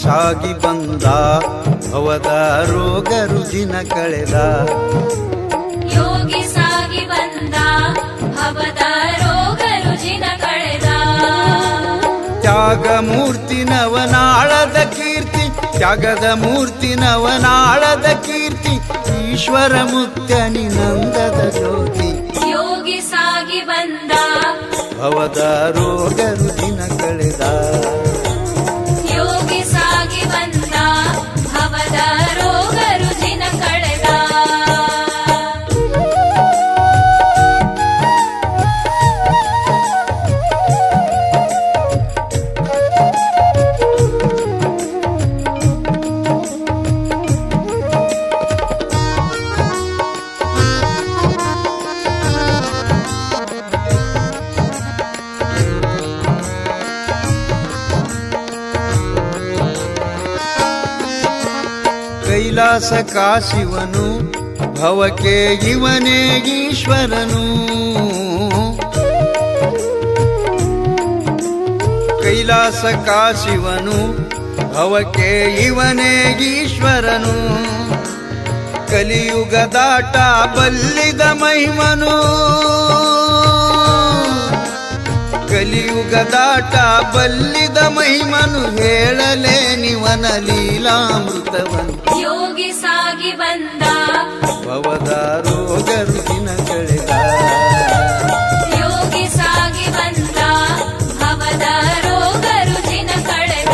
ಸಾಗಿ ಬಂದ ಭವದ ರೋಗ ರುಜಿನ ಕಳೆದ. ಯೋಗಿ ಸಾಗಿ ಬಂದ ಭವದ ರೋಗ ರುಜಿನ ಕಳೆದ. ತ್ಯಾಗ ಮೂರ್ತಿ ನವನಾಳದ ಕೀರ್ತಿ, ತ್ಯಾಗದ ಮೂರ್ತಿ ನವನಾಳದ ಕೀರ್ತಿ, ಈಶ್ವರ ಮುಕ್ತನಿನಂದದ ಜ್ಯೋತಿ. ಯೋಗಿ ಸಾಗಿ ಬಂದ ಭವದ ರೋಗ ರುಜಿನ ಕಳೆದ. ಯೋಗಿ ಸಾಗಿ ಬಂದ ಭವದ ರೋಗ ರುಜಿನ ಕಳೆದ. ಕೈಲಾಸ ಕಾಶಿವನು ಭವಕ್ಕೆ ಇವನೇ ಈಶ್ವರನು. ಕೈಲಾಸ ಕಾಶಿವನು ಭವಕ್ಕೆ ಇವನೇ ಈಶ್ವರನು. ಕಲಿಯುಗದಾಟ ಬಲ್ಲಿದ ಮಹಿಮನು, ಕಲಿಯುಗದಾಟ ಬಲ್ಲಿದ ಮಹಿಮನು, ಹೇಳಲೇ ನಿವನ ಲೀಲಾಮೃತವನು. ಯೋಗಿ ಸಾಗಿ ಬಂದ ಭವದ ರೋಗ ರುಜಿನ ಕಳೆದ. ಯೋಗಿ ಸಾಗಿ ಬಂದ ಭವದ ರೋಗ ರುಜಿನ ಕಳೆದ.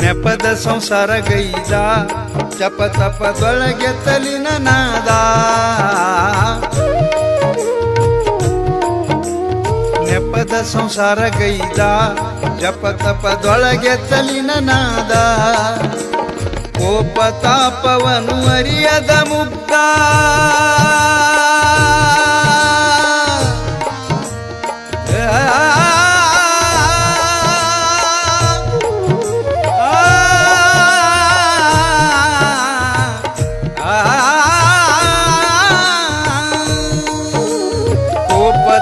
ನೆಪದ ಸಂಸಾರ ಗೈದ, ಜಪ ತಪದೊಳಗೆ ತಲಿನ ನಾದ. ನೆಪದ ಸಂಸಾರ ಗೈದ, ಜಪ ತಪದೊಳಗೆ ತಲಿನ ನಾದ. ಕೋಪ ತಾಪವನು ಅರಿಯದ ಮುಗ್ಧ,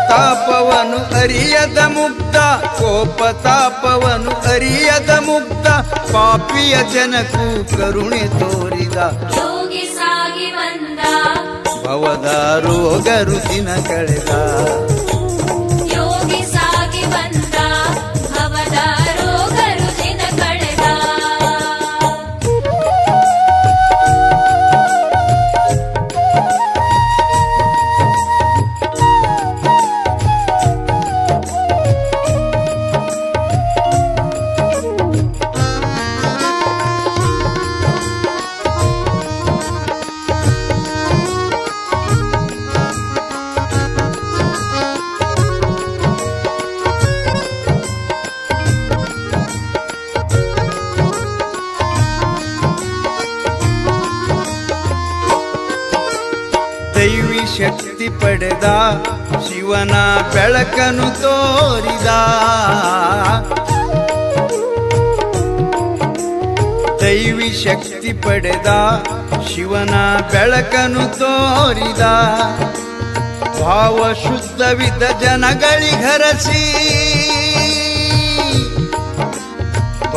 ತಾಪವನು ಅರಿಯದ ಮುಗ್ಧ, ಕೋಪ ತಾಪವನು ಅರಿಯದ ಮುಗ್ಧ, ಪಾಪಿಯ ಜನಕ್ಕೂ ಕರುಣೆ ತೋರಿದ. ಯೋಗಿ ಸಾಗಿ ಬಂದ ಭವದ ರೋಗ ರುಜಿನ ಕಳೆದ. ಯೋಗಿ ಸಾಗಿ ಬಂದ ಭವದ ರೋಗ ರುಜಿನ ಕಳೆದ. ದೈವಿ ಶಕ್ತಿ ಪಡೆದ, ಶಿವನ ಬೆಳಕನ್ನು ತೋರಿದ. ದೈವಿ ಶಕ್ತಿ ಪಡೆದ, ಶಿವನ ಬೆಳಕನ್ನು ತೋರಿದ. ಭಾವ ಶುದ್ಧವಿದ್ದ ಜನಗಳಿಗರಸಿ,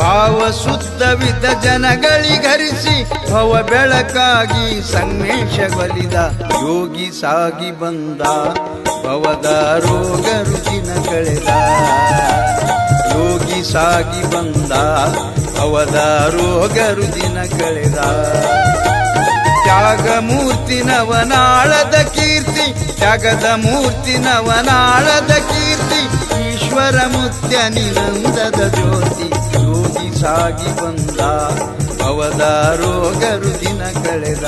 ಭಾವ ಶುದ್ಧವಿದ್ದ ಜನಗಳಿಗರಿಸಿ, ಭವ ಬೆಳಕಾಗಿ ಸಂದೇಶಗೊಲಿದ. ಯೋಗಿ ಸಾಗಿ ಬಂದ ಭವದ ರೋಗ ರುಜಿನ ಕಳೆದ. ಯೋಗಿ ಸಾಗಿ ಬಂದ ಭವದ ರೋಗ ರುಜಿನ ಕಳೆದ. ತ್ಯಾಗ ಮೂರ್ತಿ ನವನಾಳದ ಕೀರ್ತಿ, ತ್ಯಾಗದ ಮೂರ್ತಿ ನವನಾಳದ ಕೀರ್ತಿ, ಈಶ್ವರ ಮುಕ್ತನಿನಂದದ ಜ್ಯೋತಿ. ಯೋಗಿ ಸಾಗಿ ಬಂದ ಭವದ ರೋಗ ರುಜಿನ ಕಳೆದ.